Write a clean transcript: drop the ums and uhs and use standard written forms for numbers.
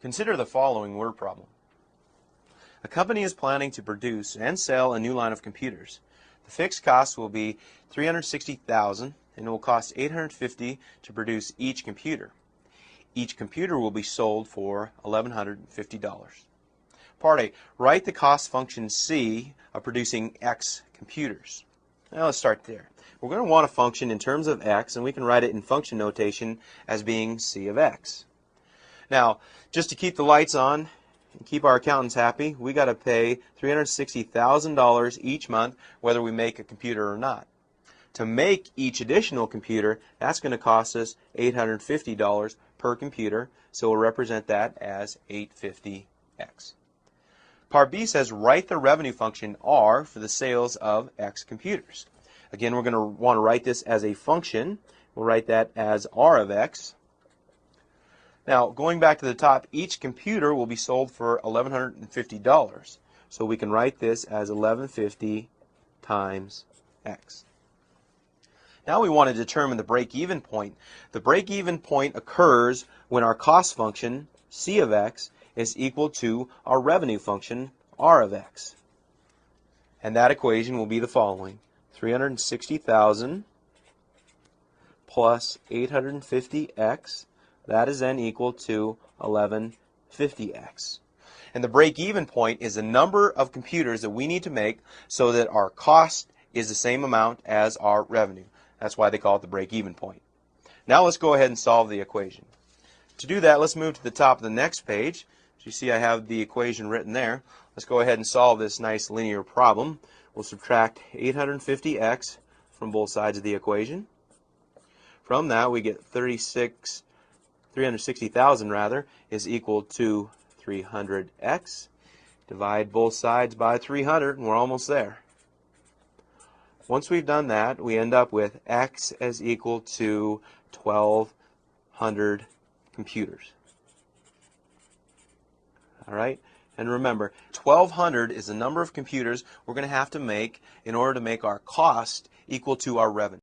Consider the following word problem. A company is planning to produce and sell a new line of computers. The fixed cost will be $360,000 and it will cost $850 to produce each computer. Each computer will be sold for $1,150. Part A. Write the cost function C of producing X computers. Now let's start there. We're going to want a function in terms of X, and we can write it in function notation as being C of X. Now, just to keep the lights on and keep our accountants happy, we got to pay $360,000 each month whether we make a computer or not. To make each additional computer, that's going to cost us $850 per computer, so we'll represent that as 850X. Part B says write the revenue function R for the sales of X computers. Again, we're going to want to write this as a function. We'll write that as R of X. Now, going back to the top, each computer will be sold for $1,150. So we can write this as 1150 times X. Now we want to determine the break-even point. The break-even point occurs when our cost function, C of X, is equal to our revenue function, R of X. And that equation will be the following. 360,000 plus 850X. That is then equal to 1150X. And the break-even point is the number of computers that we need to make so that our cost is the same amount as our revenue. That's why they call it the break-even point. Now let's go ahead and solve the equation. To do that, let's move to the top of the next page. As you see, I have the equation written there. Let's go ahead and solve this nice linear problem. We'll subtract 850X from both sides of the equation. From that, we get 360,000 rather is equal to 300X. Divide both sides by 300 and we're almost there. Once we've done that, we end up with X as equal to 1,200 computers. All right? And remember, 1,200 is the number of computers we're going to have to make in order to make our cost equal to our revenue.